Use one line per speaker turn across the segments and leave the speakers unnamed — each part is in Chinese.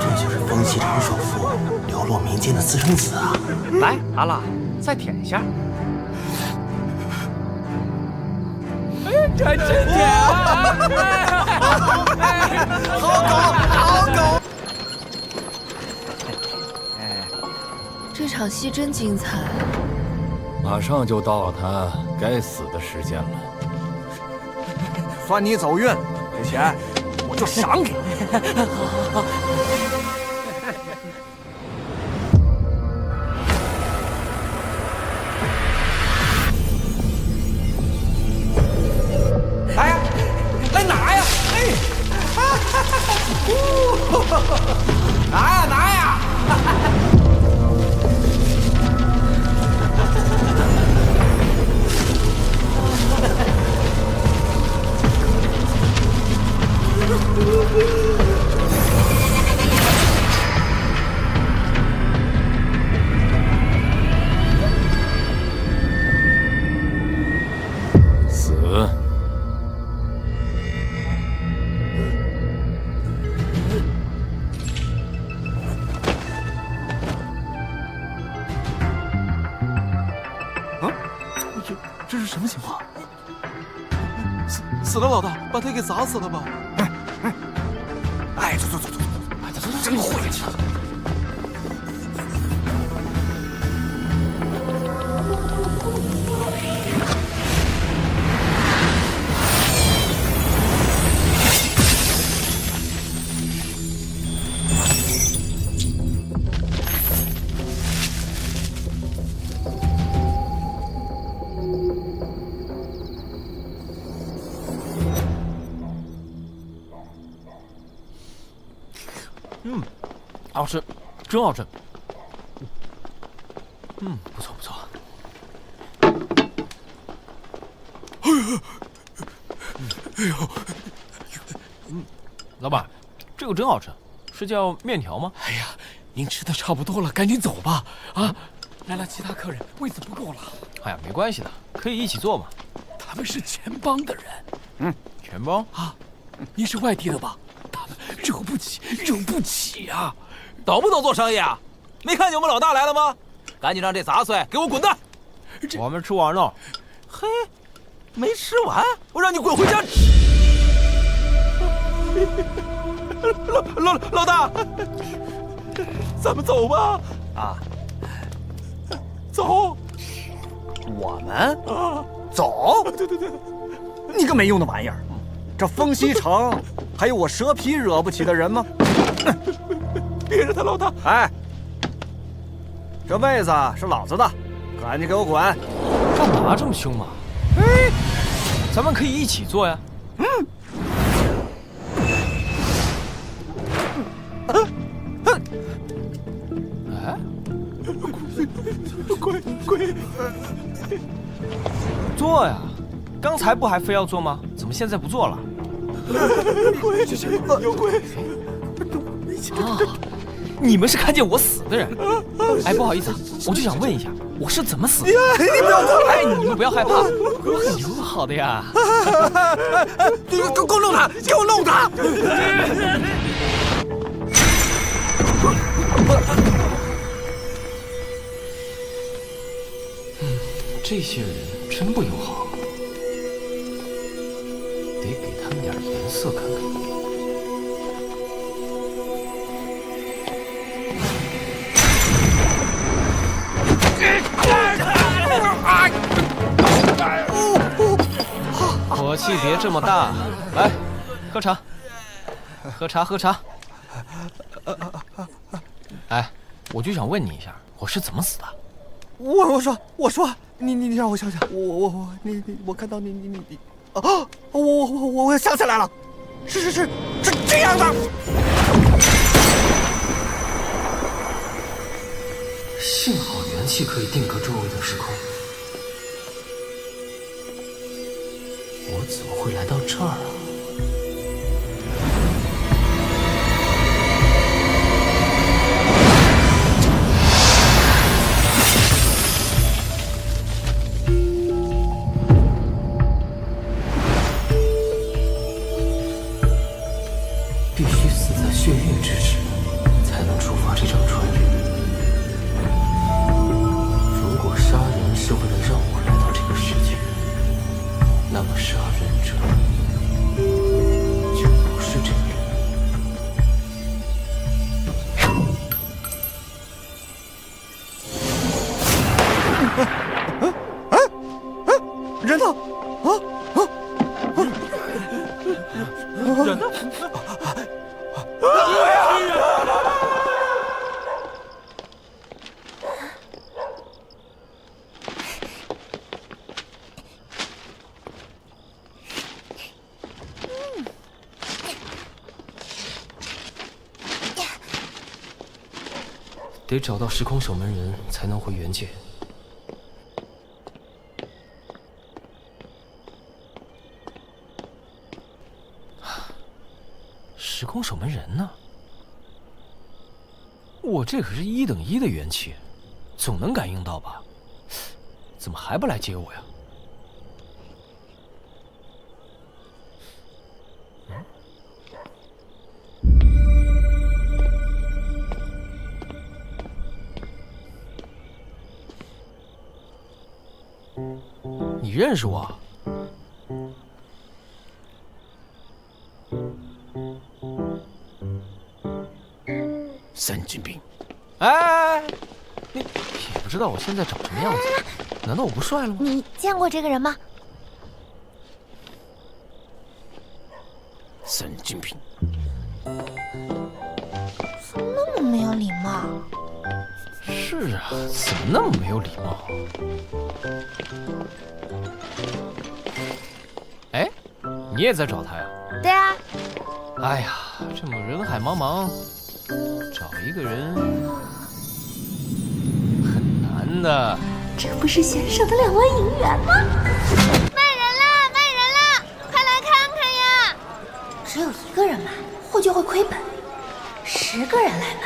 这就是风西城首富流落民间的私生子啊！
来，阿拉，再舔一下。真舔啊！
好狗，好狗！
这场戏真精彩。
马上就到了他该死的时间了。
算你走运，这钱我就赏给你。
来呀，来拿呀！哎，拿呀拿呀！
死！
这是什么情况？死了，老大，把他给砸死了吧？哎，走，真晦气！
好吃，真好吃。不错不错。老板，这个真好吃，是叫面条吗？
哎呀，您吃的差不多了，赶紧走吧。啊，来了其他客人，位子不够了。
哎呀，没关系的，可以一起做嘛。
他们是钱帮的人。
全帮
啊，您是外地的吧？他们惹不起啊！
懂不懂做生意啊？没看见我们老大来了吗？赶紧让这杂碎给我滚蛋！
我还没吃完呢。
嘿，没吃完，我让你滚回家！老大，咱们走吧。
啊，
走。
我们
啊，
走？
对，
你个没用的玩意儿！这风西城还有我蛇皮惹不起的人吗？
别惹他，老大。
哎，这位子是老子的，赶紧给我滚！
干嘛这么凶嘛？哎，咱们可以一起做呀。哎，
滚！
做呀！刚才不还非要做吗？怎么现在不做了？
有鬼！
啊！你们是看见我死的人。哎，不好意思，我就想问一下，我是怎么死的？
你不要过来！
哎，你们不要害怕，我很友好的呀。
你给我弄他！给我弄他！
这些人真不友好，得给他们点颜色看看。火气别这么大，来，喝茶，喝茶。哎，我就想问你一下，我是怎么死的？
我说，你让我想想，我看到你啊，我想起来了，是这样的。
幸好元气可以定格周围的时空，我怎么会来到这儿啊？必须死
血液支持，才能触发这场穿越。如果杀人是为了让我来到这个世界，那么杀人者就不是这个人。
人呢？
人呢？
得找到时空守门人，才能回原界。
时空守门人呢？我这可是1等1的元气，总能感应到吧？怎么还不来接我呀？你认识我？
神经病！
哎，你也不知道我现在长什么样子，难道我不帅了吗？
你见过这个人吗？
神经病！
怎么那么没有礼貌？
是啊，怎么那么没有礼貌？哎，你也在找他呀？
对啊，
哎呀，这么人海茫茫，找一个人很难的。
这不是悬赏的2万银元吗？卖人啦！卖人啦！快来看看呀！只有1个人买，货就会亏本；10个人来买，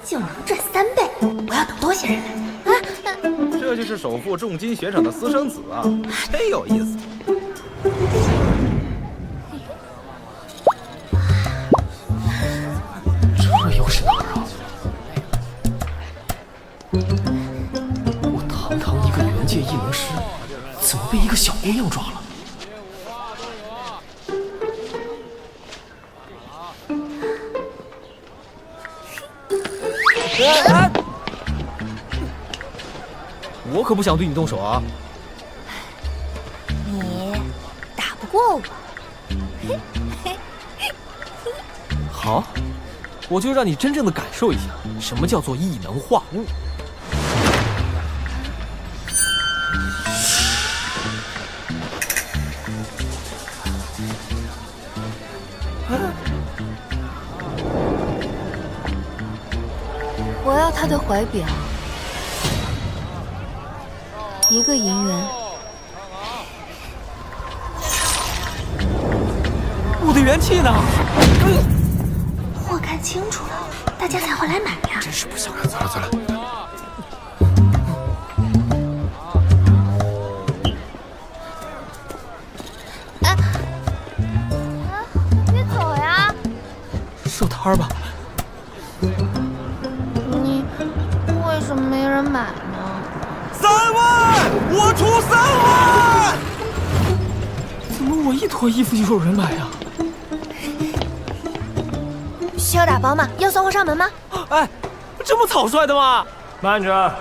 就能赚3倍。我要等多些人来啊！
这就是首付重金悬赏的私生子啊，真有意思。
这又是哪儿啊？我堂堂一个原界异能师，怎么被一个小姑娘抓了？我可不想对你动手啊！
你打不过我。
好，我就让你真正的感受一下什么叫做异能化物。
我要他的怀表，1个银元。
我的元气呢？
货看清楚了，大家才会来买呀。
真是不想了，走了走了。
别走呀！
收摊儿吧。
你为什么没人买呢
3万，我出3万！
怎么我一脱衣服就有人买呀？
需要打包吗？要送货上门吗？
哎，这么草率的吗？
慢着！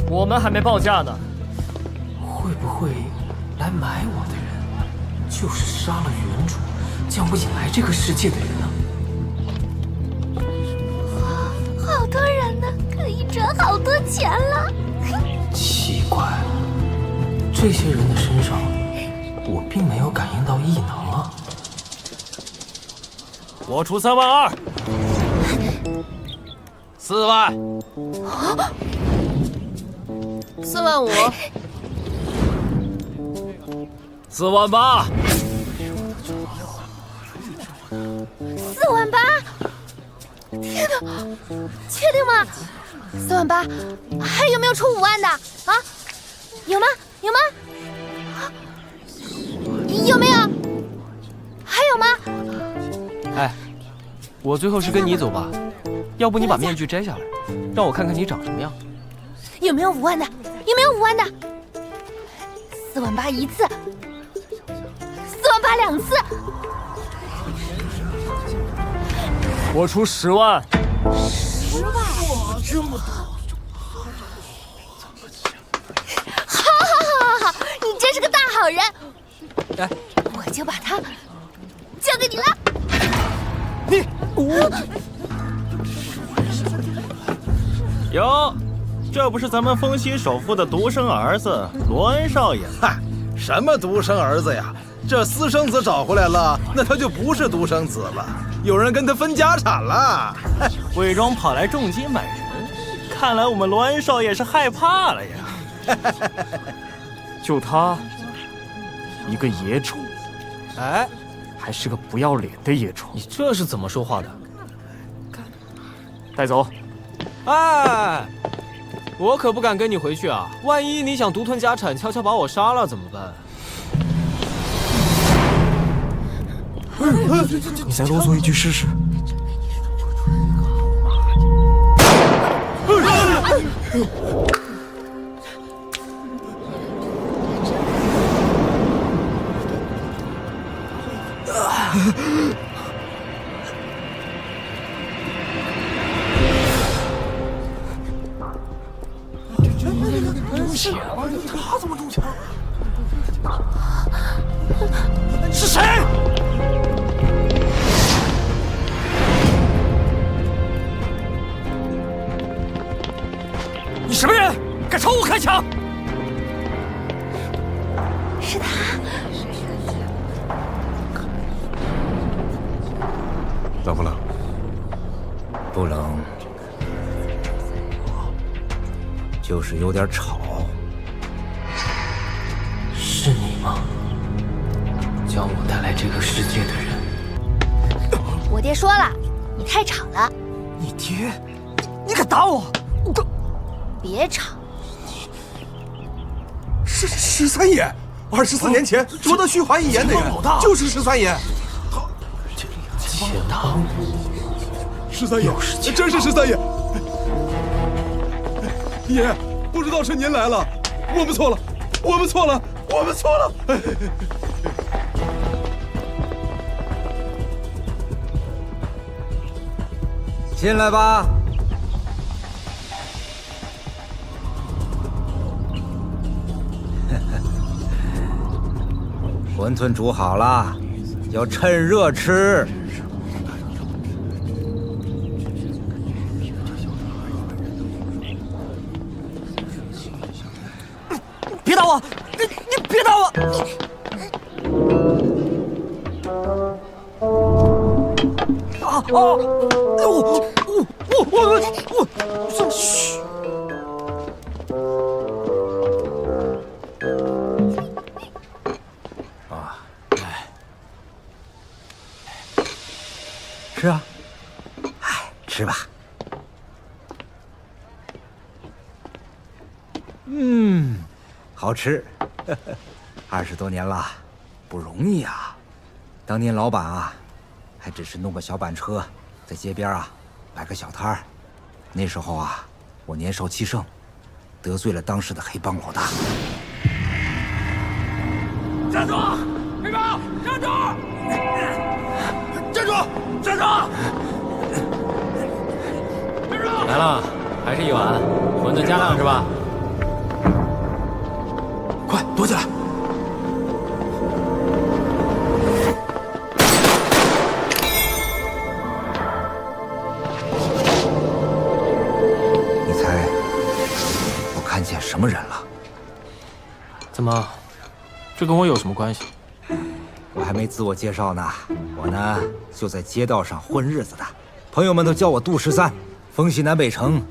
我们还没报价呢。
会不会来买我的人，就是杀了原主，将不引来这个世界的人呢？
好多人呢，可以赚好多钱了。
奇怪了，这些人的身上，我并没有感应到异能啊。
我出3万2，4万
4万5。
4万8，
确定吗？4万8，还有没有出5万的啊？有吗？有吗？啊，有没有？还有吗？
哎，我最后是跟你走吧，要不你把面具摘下来，让我看看你长什么样。
有没有5万的？有没有5万的？4万8一次，4万82次。
我出10万。
10万？这么多！好，你真是个大好人。
哎，
我就把它交给你了。
哟，这不是咱们丰西首富的独生儿子罗恩少爷吗？
嗨，什么独生儿子呀？这私生子找回来了，那他就不是独生子了，有人跟他分家产了。
伪装跑来重金买人，看来我们罗恩少爷是害怕了呀。
就他，一个野种，
哎，
还是个不要脸的野种。
你这是怎么说话的？
带走。
哎，我可不敢跟你回去啊！万一你想独吞家产，悄悄把我杀了怎么办？
你再啰嗦一句试试。他怎么中枪？
是谁？你什么人？敢朝我开枪？
是他。
冷不冷？
不冷，就是有点吵。
是你吗？将我带来这个世界的人。
我爹说了，你太吵了。
你爹，你敢打我？
别吵。
是13爷，24年前夺得徐怀一言的人，就是13爷。
钱塘
13爷，真是13爷。爷，不知道是您来了，我们错了，我们错了，我们错了。
进来吧。馄饨煮好了，要趁热吃。
别打我！你别打我！嘘。
吃啊，吃吧。好吃。20多年了，不容易啊。当年老板啊，还只是弄个小板车，在街边啊摆个小摊儿。那时候啊，我年少气盛，得罪了当时的黑帮老大。
站住！黑帮！站住！站住！站住！
来了，还是一碗馄饨加量是吧？
快躲起来！
你猜我看见什么人了？
怎么？这跟我有什么关系？
我还没自我介绍呢，我呢就在街道上混日子的，朋友们都叫我杜13。丰西南北城，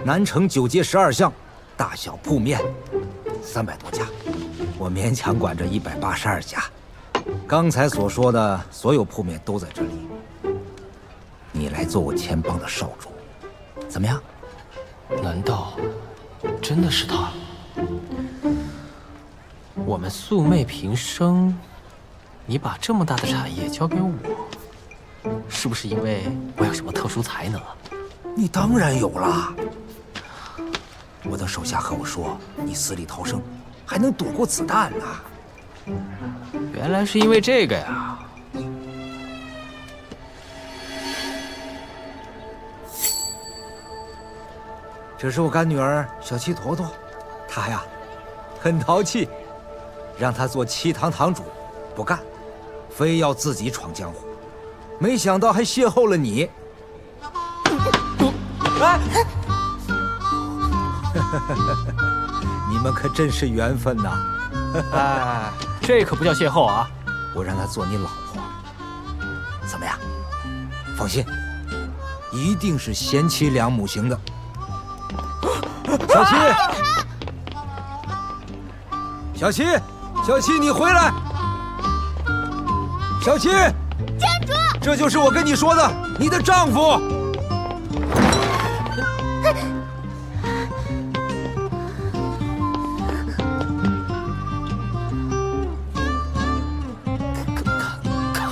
南城9街12巷，大小铺面300多家，我勉强管着182家。刚才所说的所有铺面都在这里。你来做我前帮的少主，怎么样？
难道真的是他？我们素昧平生，你把这么大的产业交给我，是不是因为我有什么特殊才能？
你当然有啦！我的手下和我说，你死里逃生，还能躲过子弹呢。
原来是因为这个呀！
这是我干女儿小七坨坨，她呀，很淘气，让她做七堂堂主，不干，非要自己闯江湖。没想到还邂逅了你。哎，你们可真是缘分呐！
哎，这可不叫邂逅啊！
我让她做你老婆，怎么样？放心，一定是贤妻良母型的。小七，小七，小七，你回来！小七，
站住！
这就是我跟你说的，你的丈夫。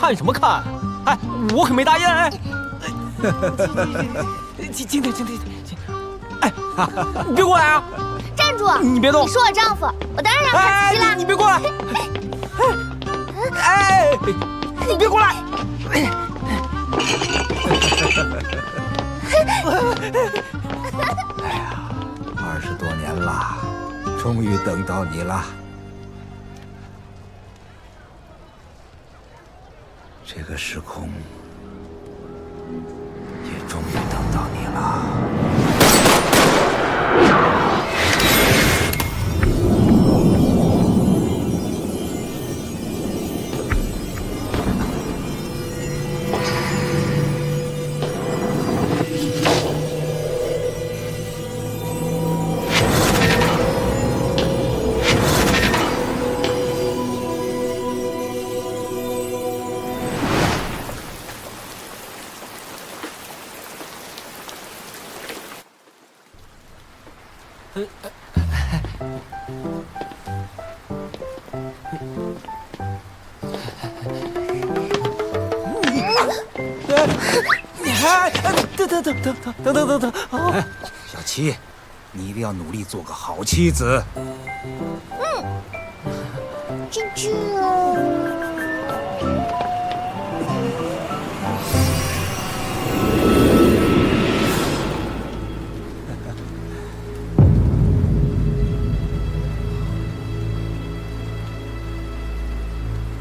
看什么看？哎，我可没答应！哎，今天，哎，你别过来啊！
站住！
你别动！
你是我丈夫，我当然让他仔细了。
你别过来！哎，你别过来！
哎呀，20多年了，终于等到你了。这个时空也终于等到你了。
等！
哎，小七，你一定要努力做个好妻子。
啾啾。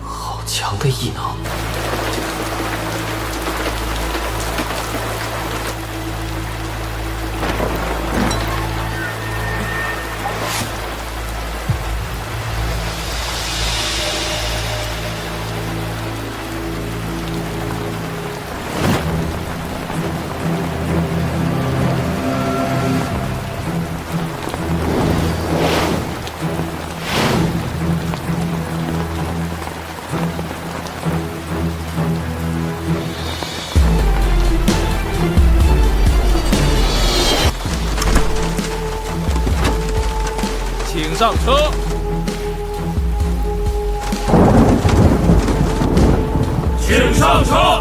好强的异能！
请上车。
请上车。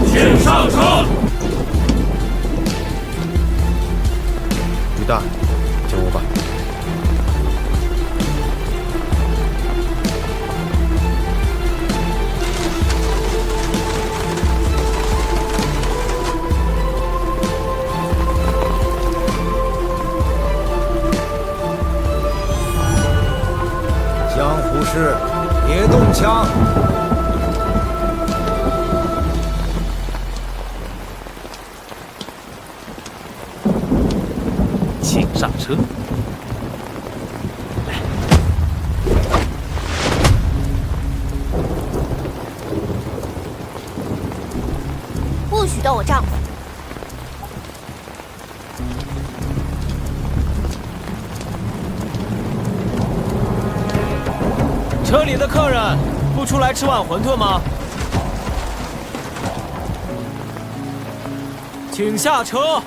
请上车。
于大，进屋吧。
江湖事，别动枪。
请上车。
不许动我丈夫！
车里的客人不出来吃碗馄饨吗？请下车。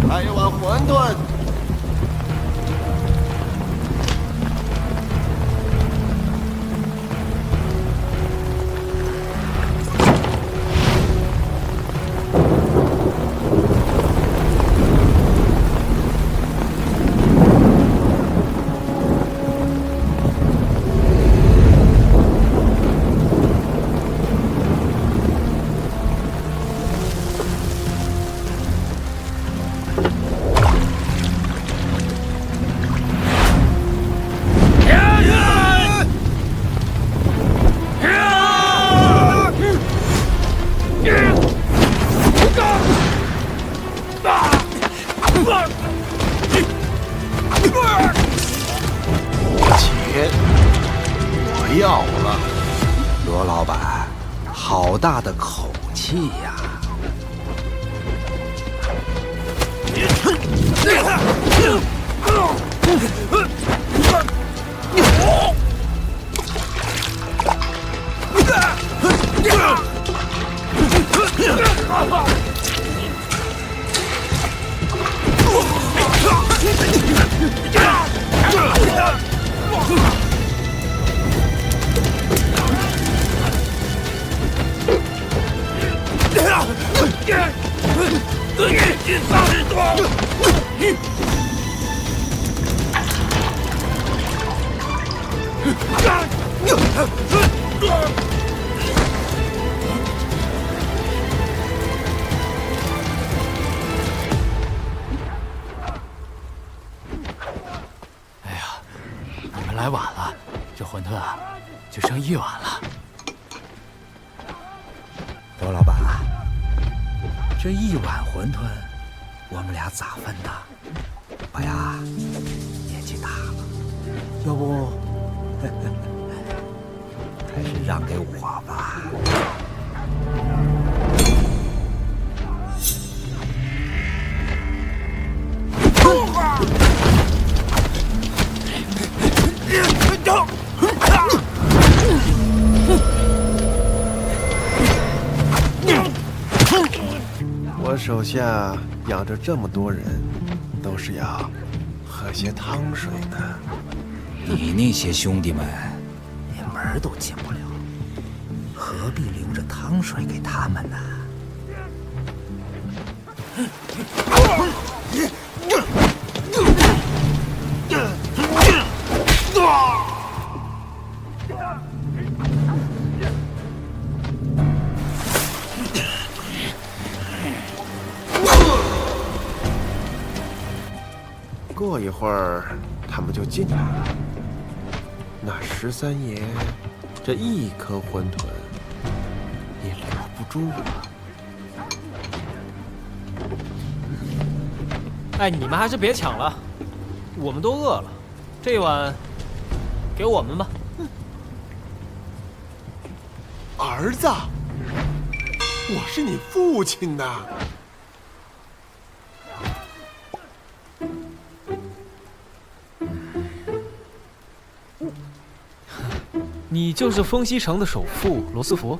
来一碗馄饨。
我要了，罗老板，好大的口气呀！
哎呀，你们来晚了，这馄饨啊，就剩1碗了。
罗老板，这1碗馄饨，我们俩咋分呢？我呀，年纪大了，要不，还是让给我吧。
我手下养着这么多人，都是要喝些汤水的。
你那些兄弟们，连门都进不了，何必留着汤水给他们呢？
过一会儿，他们就进来了。那13爷，这1颗馄饨也留不住啊！
哎，你们还是别抢了，我们都饿了。这碗给我们吧。
儿子，我是你父亲呐！
你就是丰西城的首富罗斯福。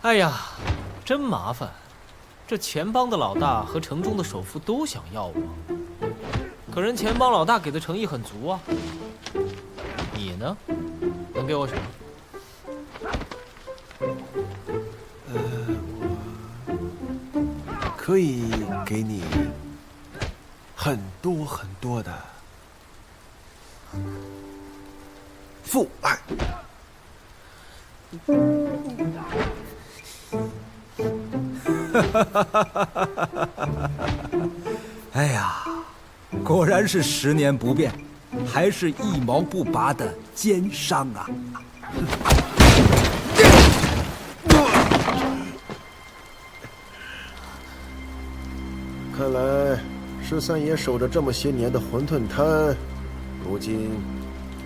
哎呀，真麻烦！这钱帮的老大和城中的首富都想要我，可人钱帮老大给的诚意很足啊。你呢？能给我什么？
可以给你很多很多的父爱。
哎呀，果然是10年不变，还是一毛不拔的奸商啊！
看来13爷守着这么些年的馄饨摊，如今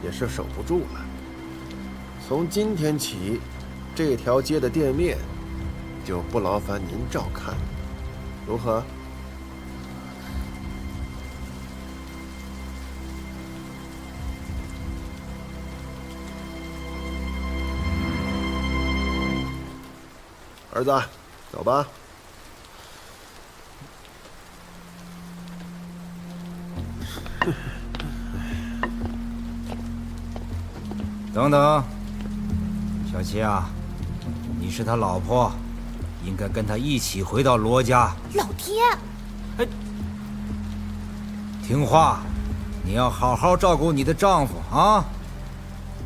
也是守不住了。从今天起，这条街的店面就不劳烦您照看，如何？儿子，走吧。
等等，小七啊，你是他老婆，应该跟他一起回到罗家。
老爹，
听话，你要好好照顾你的丈夫啊。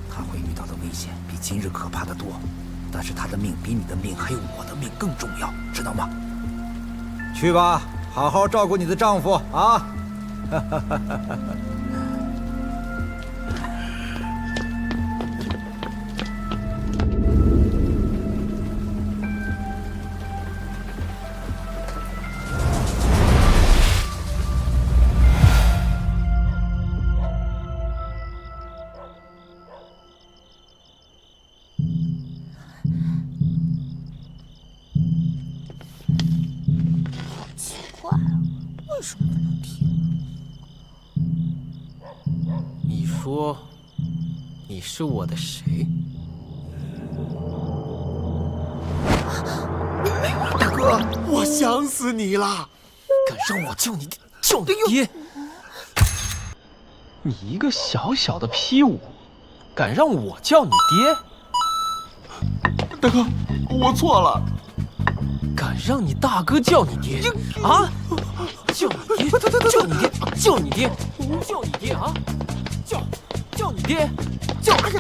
他会遇到的危险比今日可怕的多，但是他的命比你的命还有我的命更重要，知道吗？去吧，好好照顾你的丈夫啊。
说你是我的谁？
大哥，我想死你了！
敢让我叫你爹？你一个小小的P5，敢让我叫你爹？
大哥，我错了。
敢让你大哥叫你爹啊？叫你爹！叫你爹！叫你爹！叫你爹啊！叫你爹！叫！大哥！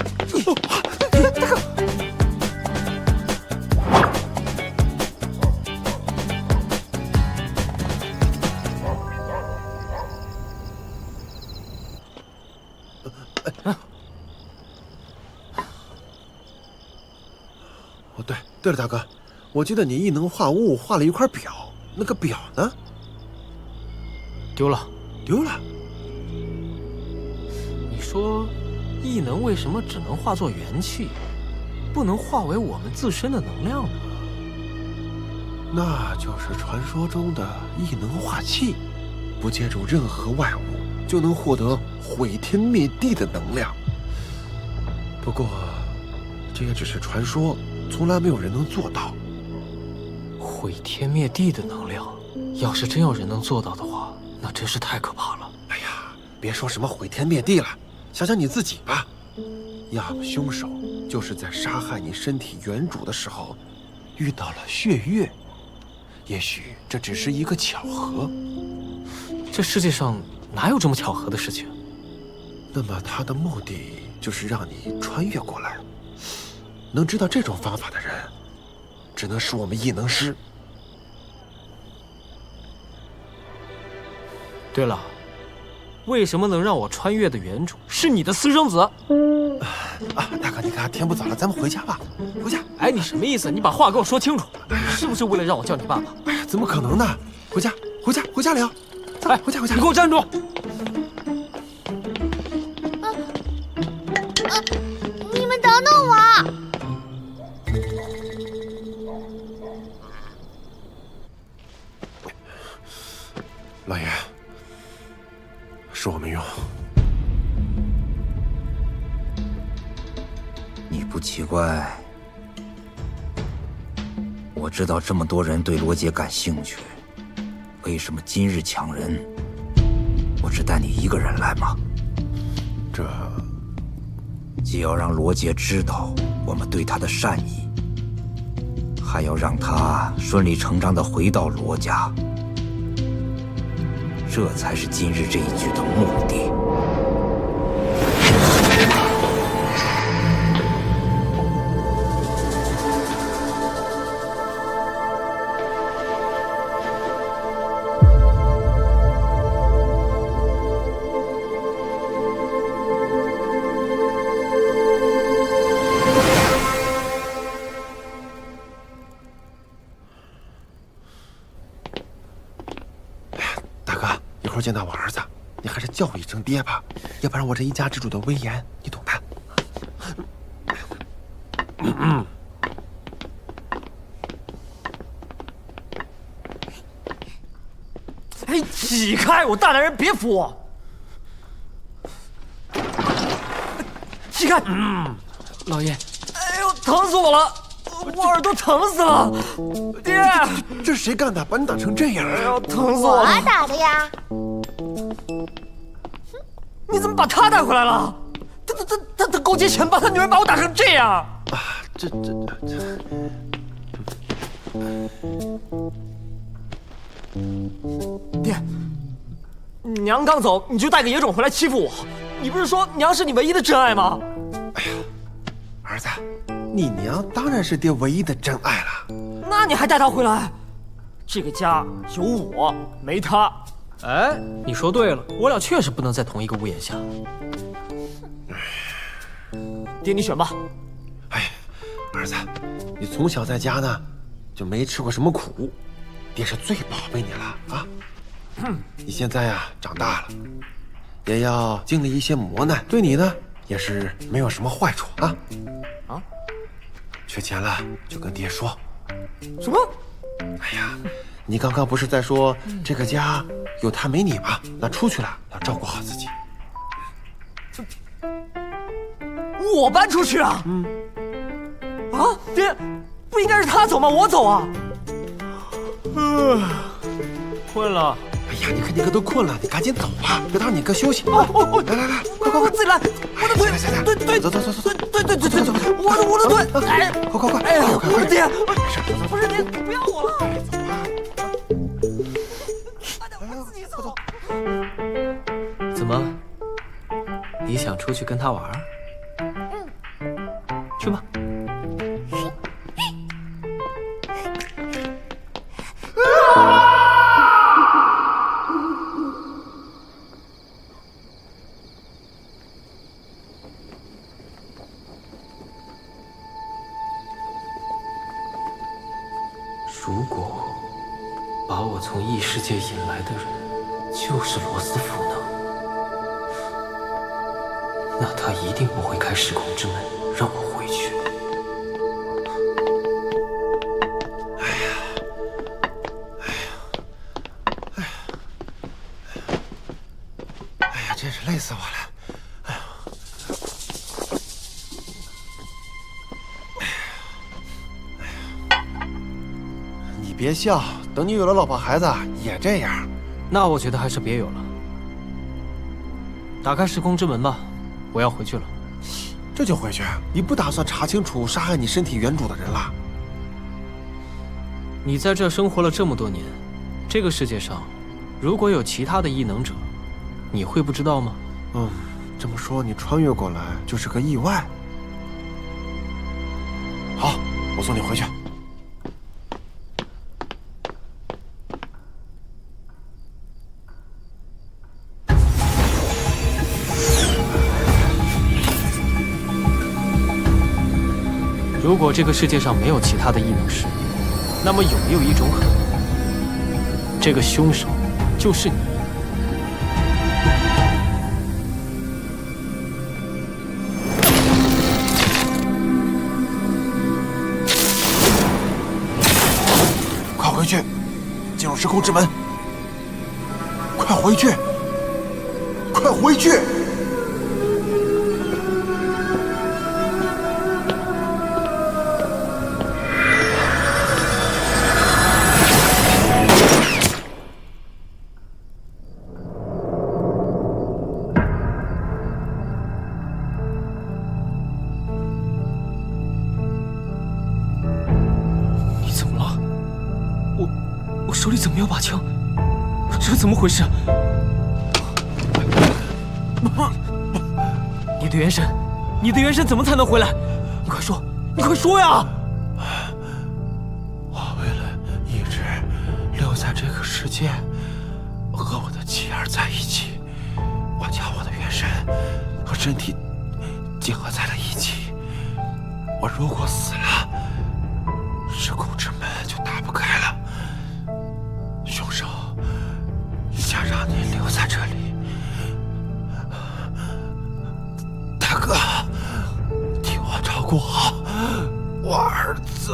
哦，对了，大哥，我记得你异能化物画了一块表，那个表呢？
丢了。你说，异能为什么只能化作元气，不能化为我们自身的能量呢？
那就是传说中的异能化气，不借助任何外物就能获得毁天灭地的能量。不过，这也只是传说，从来没有人能做到。
毁天灭地的能量，要是真有人能做到的话，那真是太可怕了。
哎呀，别说什么毁天灭地了，想想你自己吧。要么凶手就是在杀害你身体原主的时候遇到了血月，也许这只是一个巧合。
这世界上哪有这么巧合的事情？
那么他的目的就是让你穿越过来。能知道这种方法的人，只能是我们异能师。
对了，为什么能让我穿越的原主是你的私生子？
大哥，你看天不早了，咱们回家吧。回家。
哎，你什么意思？你把话给我说清楚，是不是为了让我叫你爸爸？
哎呀，怎么可能呢？回家聊。
哎，
回家！
你给我站住！
你们等等我！
老爷，是我没用。
你不奇怪，我知道这么多人对罗杰感兴趣，为什么今日抢人，我只带你一个人来吗？
这
既要让罗杰知道我们对他的善意，还要让他顺理成章地回到罗家。这才是今日这一举的目的。
见到我儿子，你还是叫我一声爹吧，要不然我这一家之主的威严，你懂的。
哎，挤开！我大男人别扶我。挤开！老爷，哎呦，疼死我了！我耳朵疼死了！爹，
这是谁干的？把你打成这样！
哎呦，疼死我了！
我打的呀！
你怎么把他带回来了？他勾结钱帮他女儿把我打成这样！
啊，这，
爹，娘刚走你就带个野种回来欺负我，你不是说娘是你唯一的真爱吗？
哎呀，儿子，你娘当然是爹唯一的真爱了。
那你还带她回来？这个家有我没她。
哎，你说对了，我俩确实不能在同一个屋檐下。
爹，你选吧。
哎，儿子，你从小在家呢，就没吃过什么苦，爹是最宝贝你了啊。你现在呀长大了，也要经历一些磨难，对你呢也是没有什么坏处啊。啊？缺钱了就跟爹说。
什么？
哎呀，你刚刚不是在说这个家有他没你吗？那出去了要照顾好自己。
我搬出去啊？啊，爹，不应该是他走吗？我走啊。
困了。
哎呀，你看你哥都困了，你赶紧走吧，别打扰你哥休息。来，快，
我自己来，我的腿，对，
走，
对，我的腿，哎，
快，
哎呀，
快，
爹，
没事，
不是爹，不要我了。
走吧。
我自己走。
怎么？你想出去跟他玩？去吧。如果把我从异世界引来的人就是罗斯福呢？那他一定不会开时空之门让我回去。
哎呀，真是累死我了！哎呀，你别笑，等你有了老婆孩子也这样。
那我觉得还是别有了。打开时空之门吧，我要回去了。
这就回去？你不打算查清楚杀害你身体原主的人了？
你在这生活了这么多年，这个世界上如果有其他的异能者，你会不知道吗？
这么说你穿越过来就是个意外。好，我送你回去。
如果这个世界上没有其他的异能师，那么有没有一种可能，这个凶手就是你？
快回去，进入时空之门！快回去！快回去！
我手里怎么有把枪？
这怎么回事？你的元神，你的元神怎么才能回来？你快说，你快说呀！
我为了一直留在这个世界，和我的妻儿在一起，我将我的元神和身体结合在了一起。我如果死了，时空之门就打不开了。凶手想让你留在这里，大哥，替我照顾好我儿子。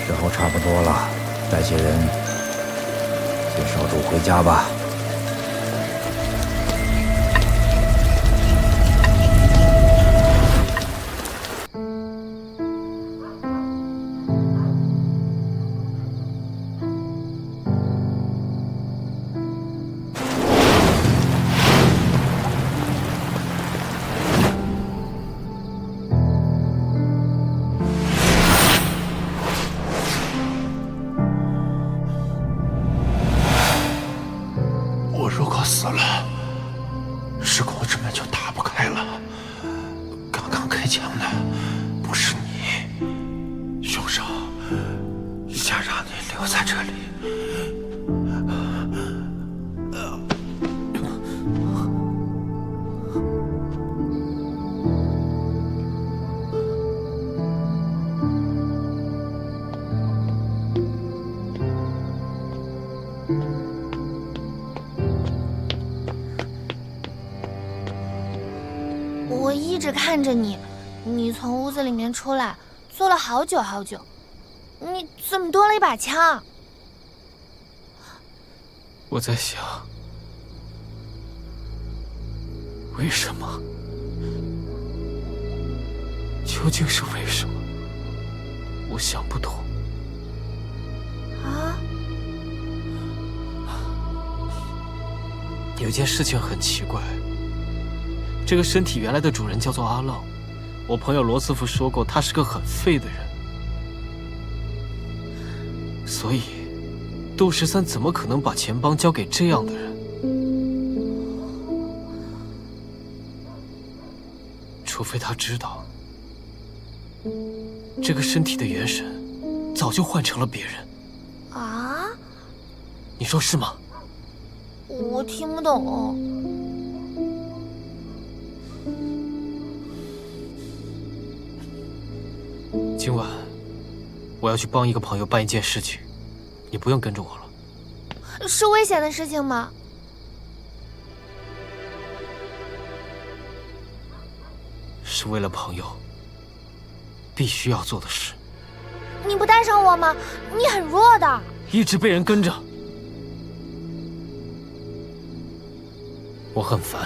时候差不多了，带些人接少主回家吧。
我如果死了，时空之门就打不开了。刚刚开枪的不是你，凶手想让你留在这里。
我一直看着你，你从屋子里面出来，坐了好久好久。你怎么多了一把枪？
我在想，为什么？究竟是为什么？我想不通。
啊？
有件事情很奇怪。这个身体原来的主人叫做阿浪，我朋友罗斯福说过，他是个很废的人。所以，杜13怎么可能把钱帮交给这样的人？除非他知道，这个身体的元神早就换成了别人。
啊？
你说是吗？
我听不懂。
今晚我要去帮一个朋友办一件事情，你不用跟着我了。
是危险的事情吗？
是为了朋友必须要做的事。
你不带上我吗？你很弱的。
一直被人跟着，我很烦。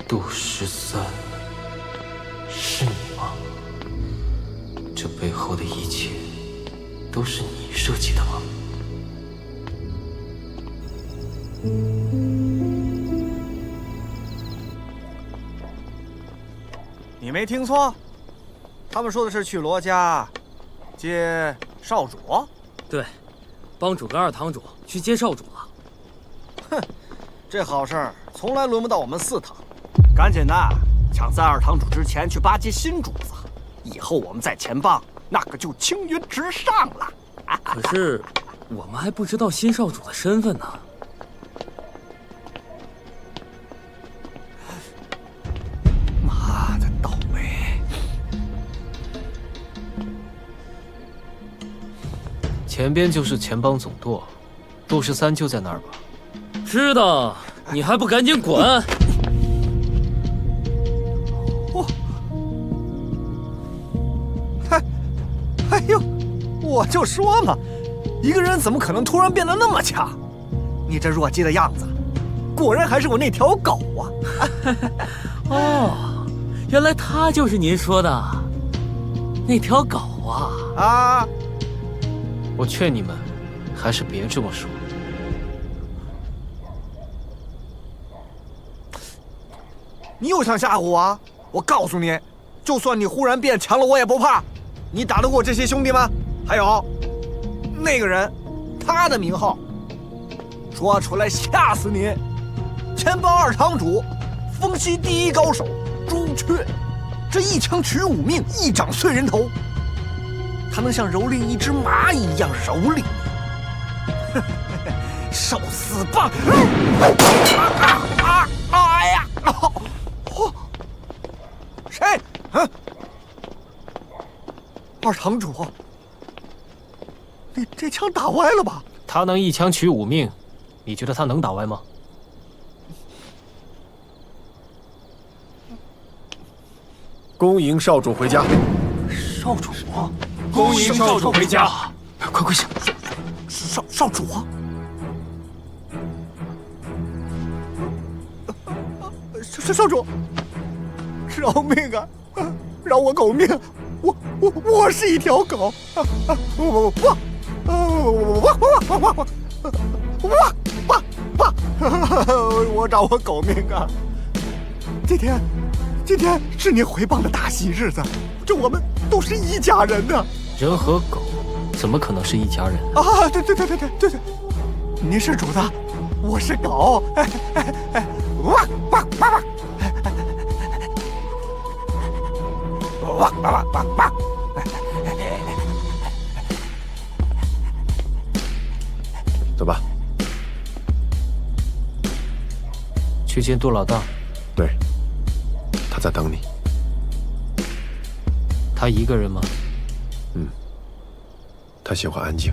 杜13，是你吗？这背后的一切都是你设计的吗？
你没听错，他们说的是去罗家接少主。
对，帮主跟二堂主去接少主了。
哼，这好事儿从来轮不到我们4堂。赶紧的，抢在二堂主之前去巴结新主子，以后我们在前帮那可就青云直上了。
可是我们还不知道新少主的身份呢。
妈的倒霉！
前边就是前帮总舵，杜13就在那儿吧？
知道，你还不赶紧滚！
哎呦，我就说嘛，一个人怎么可能突然变得那么强？你这弱鸡的样子，果然还是我那条狗啊！
哦，原来他就是您说的那条狗啊！
啊！
我劝你们，还是别这么说。
你又想吓唬我？我告诉你，就算你忽然变强了，我也不怕。你打得过这些兄弟吗？还有，那个人，他的名号，说出来吓死你！前帮二堂主，风西第1高手朱雀，这一枪取5命，一掌碎人头。他能像蹂躏一只蚂蚁一样蹂躏你。受死吧！哎呀！谁？啊？二堂主，你这枪打歪了吧？
他能一枪取5命，你觉得他能打歪吗？
恭迎少主回家。
少主，
恭迎少主回家。
快跪下！少主啊！少主，饶命啊！饶我狗命！我是一条狗！我饶我狗命啊！今天是你回帮的大喜日子，这我们都是一家人呢。
人和狗怎么可能是一家人
啊？对，您是主子，我是狗。
走吧。
去见杜老大。
对，他在等你。
他一个人吗？
嗯，他喜欢安静。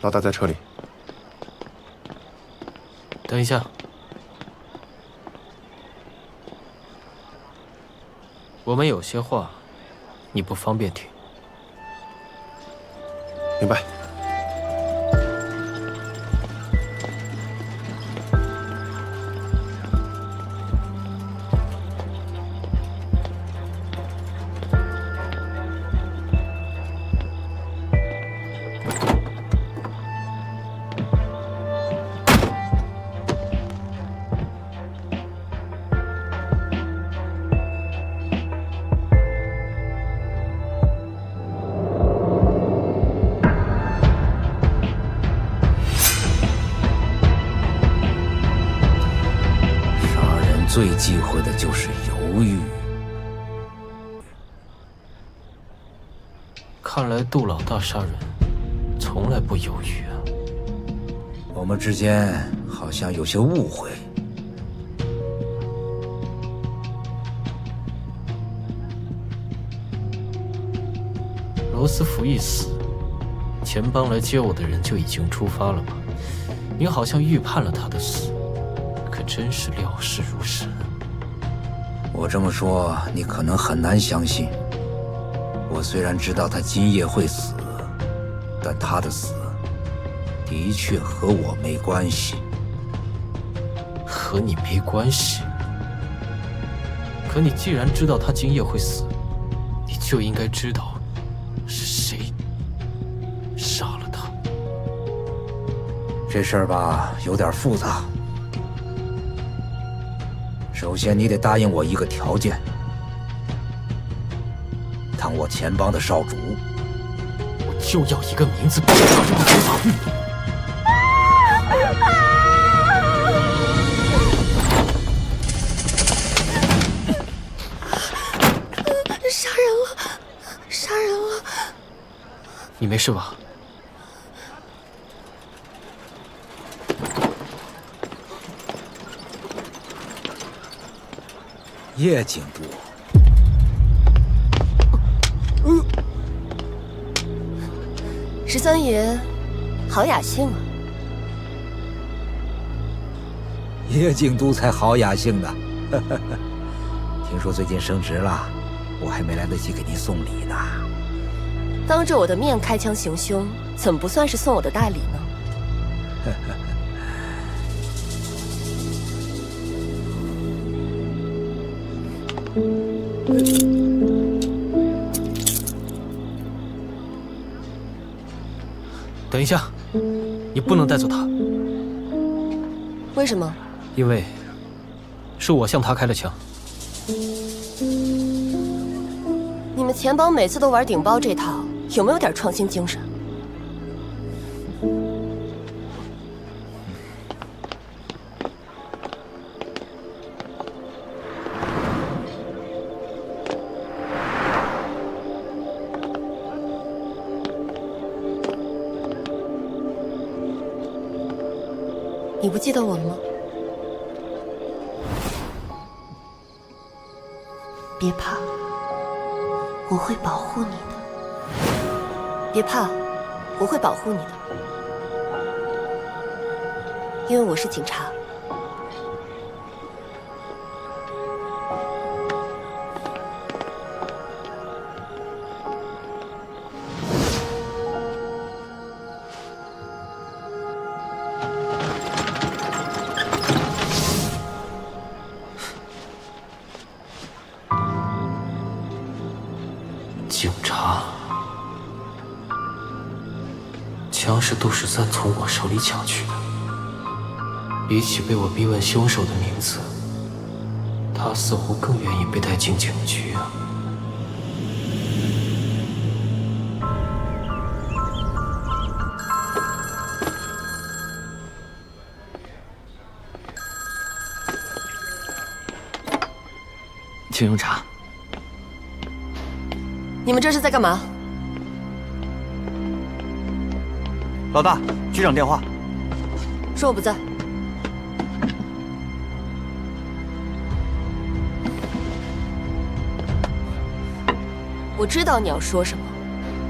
老大在车里。
等一下，我们有些话，你不方便听。
明白。
最忌讳的就是犹豫。
看来杜老大杀人从来不犹豫啊。
我们之间好像有些误会。
罗斯福一死，前帮来接我的人就已经出发了吧？您好像预判了他的死。可真是料事如神。
我这么说，你可能很难相信。我虽然知道他今夜会死，但他的死的确和我没关系。
和你没关系。可你既然知道他今夜会死，你就应该知道是谁杀了他。
这事儿吧，有点复杂。首先，你得答应我一个条件，当我钱帮的少主。
我就要一个名字，别打这么多草。
杀人了！杀人了！
你没事吧？
叶京都。
十三爷，好雅兴啊！
叶京都才好雅兴呢。听说最近升职了，我还没来得及给您送礼呢。
当着我的面开枪行凶，怎么不算是送我的大礼呢？
等一下，你不能带走他。
为什么？
因为是我向他开了枪。
你们钱帮每次都玩顶包这套，有没有点创新精神？你不记得我了吗？别怕，我会保护你的。别怕，我会保护你的，因为我是警察。
警察，枪是杜13从我手里抢去的。比起被我逼问凶手的名字，他似乎更愿意被带进警局啊。
请用茶。
你们这是在干嘛？
老大，局长电话。
说我不在。我知道你要说什么，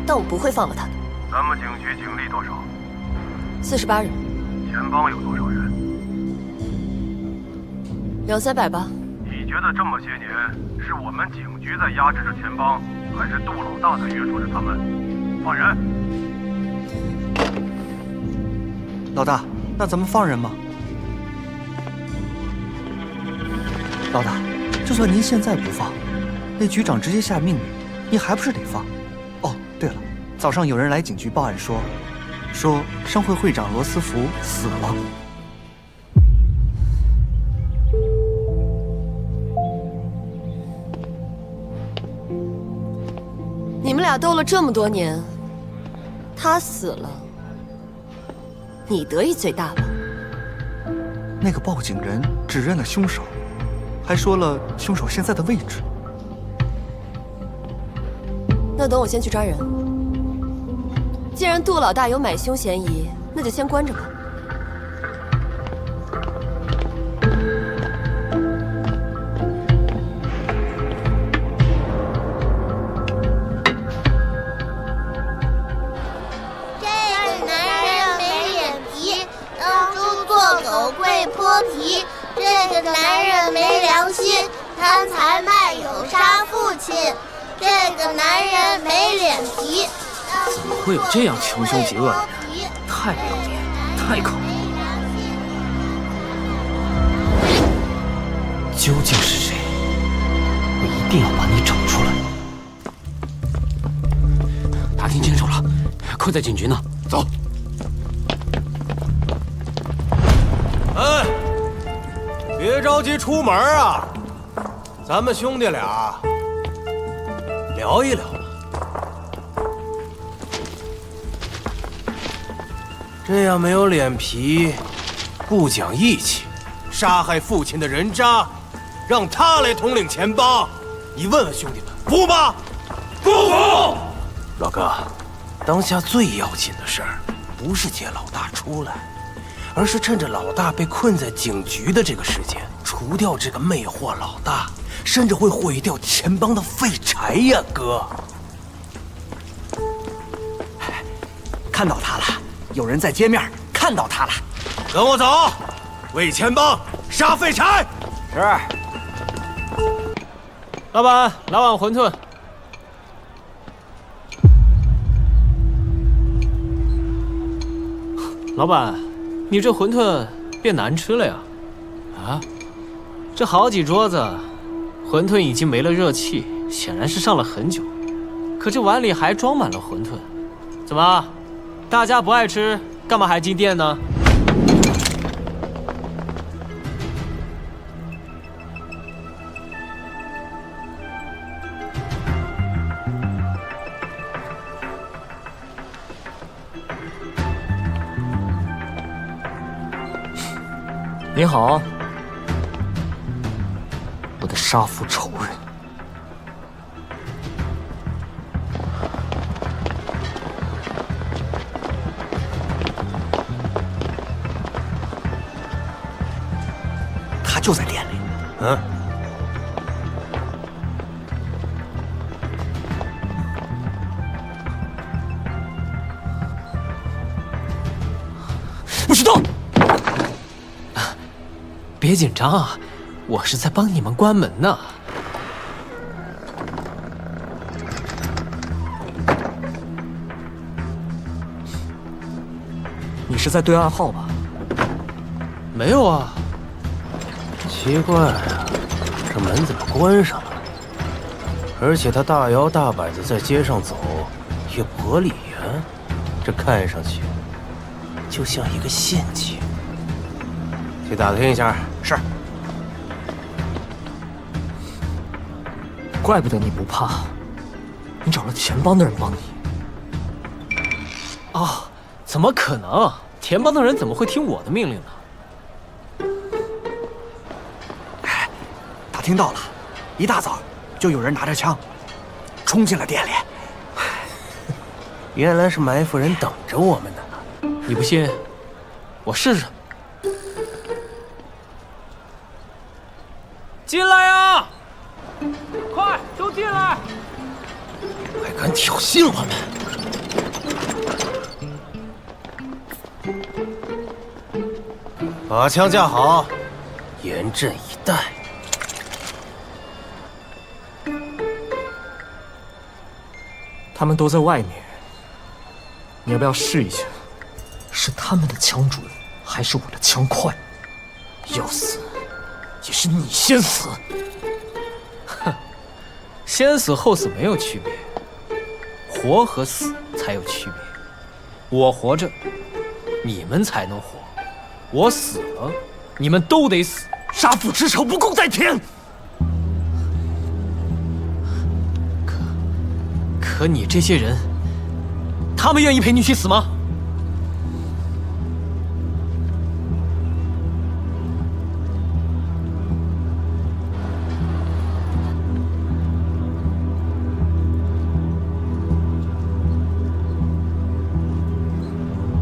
但我不会放了他的。
咱们警局警力多少
？48人。
钱帮有多少人
？200-300吧。
你觉得这么些年是我们警局在压制着钱帮，还是杜老大在约束着他们？放人！
老大，那咱们放人吗？老大，就算您现在不放，那局长直接下命令，你还不是得放？哦，对了，早上有人来警局报案说商会会长罗斯福死了。
你们俩斗了这么多年，他死了，你得益最大吧？
那个报警人指认了凶手，还说了凶手现在的位置。
那等我先去抓人。既然杜老大有买凶嫌疑，那就先关着吧。
这个男人没良心，贪财卖友，杀父亲。这个男人没脸皮。
怎么会有这样穷凶极恶的人？太不要脸！开口。
究竟是谁？我一定要把你找出来。
他听清楚了，困在警局呢。走。
哎，别着急出门啊，咱们兄弟俩聊一聊吧。这样没有脸皮、不讲义气、杀害父亲的人渣，让他来统领钱帮，你问问兄弟们服吗？不服！老哥，当下最要紧的事儿，不是接老大出来，而是趁着老大被困在警局的这个时间，除掉这个魅惑老大，甚至会毁掉钱帮的废柴呀，哥！看到他了，有人在街面看到他了，跟我走，为钱帮杀废柴。是。
老板，来碗馄饨。老板，你这馄饨变难吃了呀？啊，这好几桌子，馄饨已经没了热气，显然是上了很久。可这碗里还装满了馄饨，怎么，大家不爱吃，干嘛还进店呢？
你好，我的杀父仇人。
他就在店里。嗯。
不许动！
别紧张啊，我是在帮你们关门呢。
你是在对暗号吧？
没有啊。
奇怪啊，这门怎么关上了？而且他大摇大摆的在街上走，也不合理呀。这看上去就像一个陷阱。去打听一下。是。
怪不得你不怕，你找了钱帮的人帮你。
啊，怎么可能？田帮的人怎么会听我的命令呢？
哎，打听到了，一大早就有人拿着枪冲进了店里。
原来是埋伏人等着我们呢。
你不信，我试试。进来呀！快，都进来！
还敢挑衅我们！把枪架好，严阵以待。
他们都在外面，你要不要试一下？是他们的枪准，还是我的枪快？要死，也是你先死。
哼，先死后死没有区别，活和死才有区别。我活着，你们才能活；我死了，你们都得死。
杀父之仇不共戴天。
可你这些人，他们愿意陪你去死吗？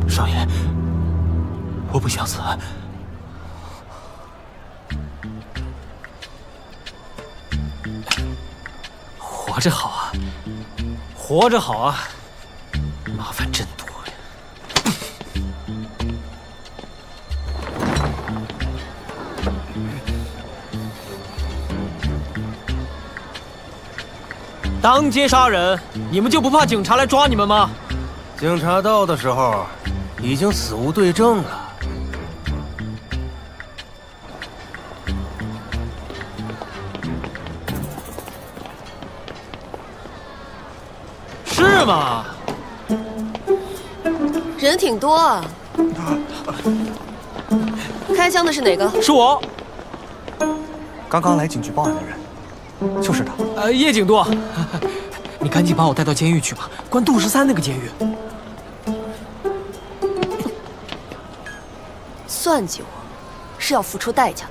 少爷，我不想死。
活着好啊，活着好啊，麻烦真多呀。当街杀人，你们就不怕警察来抓你们吗？
警察到的时候，已经死无对证了。
是吗？
人挺多啊。开枪的是哪个？
是我。
刚刚来警局报案的人，就是他。
叶警督，你赶紧把我带到监狱去吧，关杜13那个监狱。
算计我，是要付出代价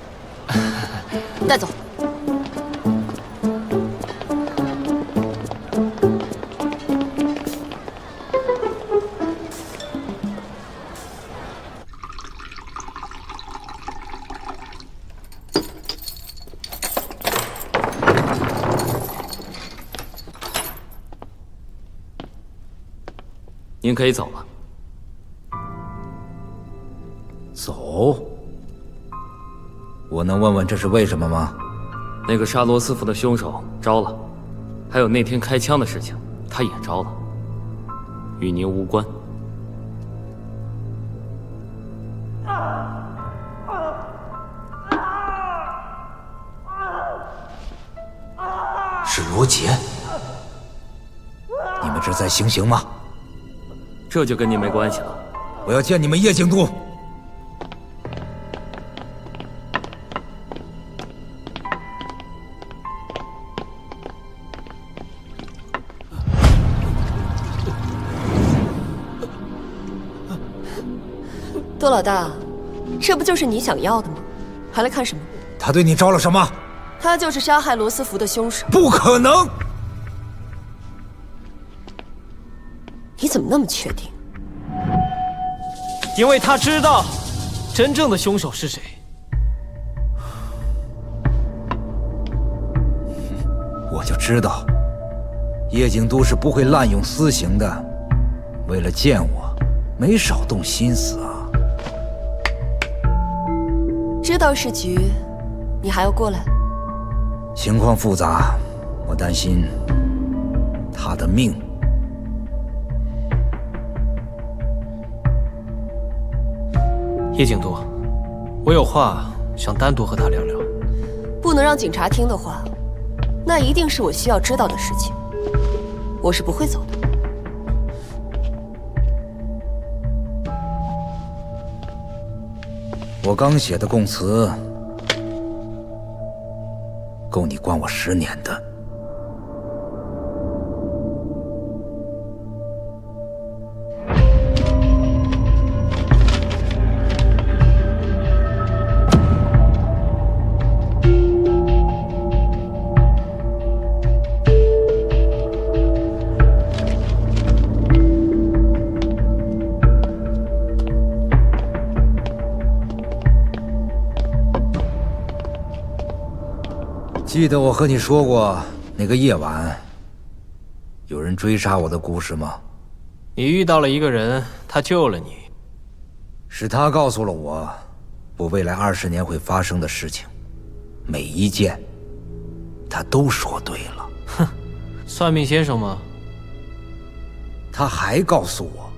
的。带走。
您可以走了。
走？我能问问这是为什么吗？
那个杀罗斯福的凶手招了，还有那天开枪的事情，他也招了，与您无关。
是罗杰？你们这在行刑吗？
这就跟您没关系了。
我要见你们叶警督。
杜老大，这不就是你想要的吗？还来看什么？
他对你招了什么？
他就是杀害罗斯福的凶手。
不可能！
你怎么那么确定？
因为他知道真正的凶手是谁。
我就知道，叶警督是不会滥用私刑的。为了见我，没少动心思啊。
知道是局，你还要过来？
情况复杂，我担心他的命。
叶警督，我有话想单独和他聊聊。
不能让警察听的话，那一定是我需要知道的事情。我是不会走的。
我刚写的供词，够你关我10年的。记得我和你说过那个夜晚有人追杀我的故事吗？
你遇到了一个人，他救了你。
是他告诉了我未来20年会发生的事情，每一件他都说对了。
哼，算命先生吗？
他还告诉我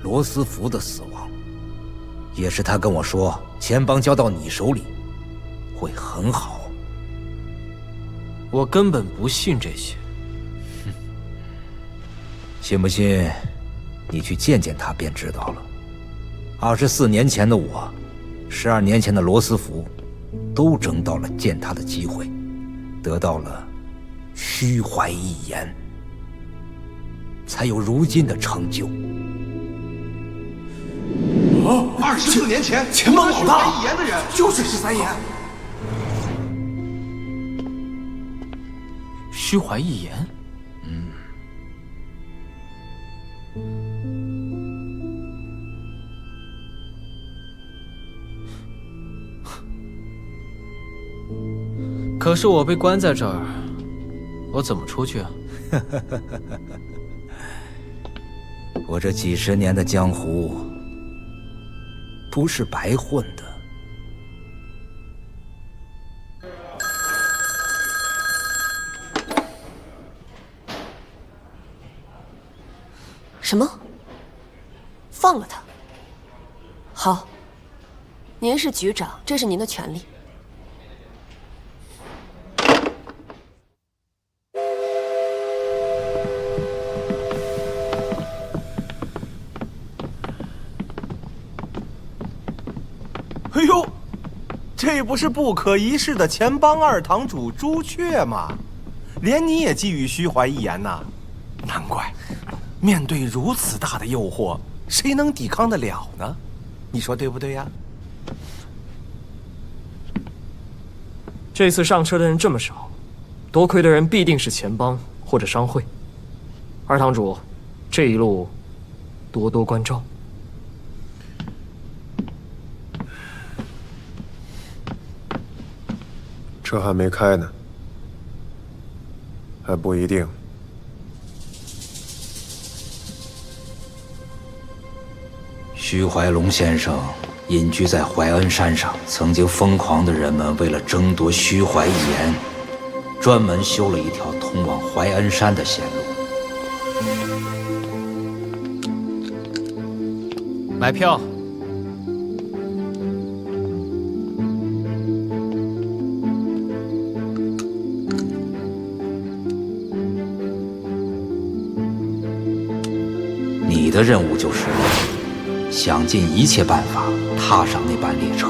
罗斯福的死亡，也是他跟我说钱邦交到你手里会很好。
我根本不信这些。
信不信，你去见见他便知道了。24年前的我，12年前的罗斯福，都争到了见他的机会，得到了虚怀一言，才有如今的成就。
24年前，钱邦老大一言的人就是13爷。
虚怀一言。可是我被关在这儿，我怎么出去啊？
我这几10年的江湖，不是白混的。
什么？放了他？好，您是局长，这是您的权利。
哎呦，这不是不可一世的钱帮二堂主朱雀吗？连你也寄予虚怀一言呐？难怪，面对如此大的诱惑，谁能抵抗得了呢？你说对不对呀？
这次上车的人这么少，多亏的人必定是钱帮或者商会。二堂主，这一路多多关照。
车还没开呢，还不一定。
徐怀龙先生隐居在怀恩山上，曾经疯狂的人们为了争夺徐怀一言，专门修了一条通往怀恩山的线路。
买票。
你的任务就是想尽一切办法踏上那班列车，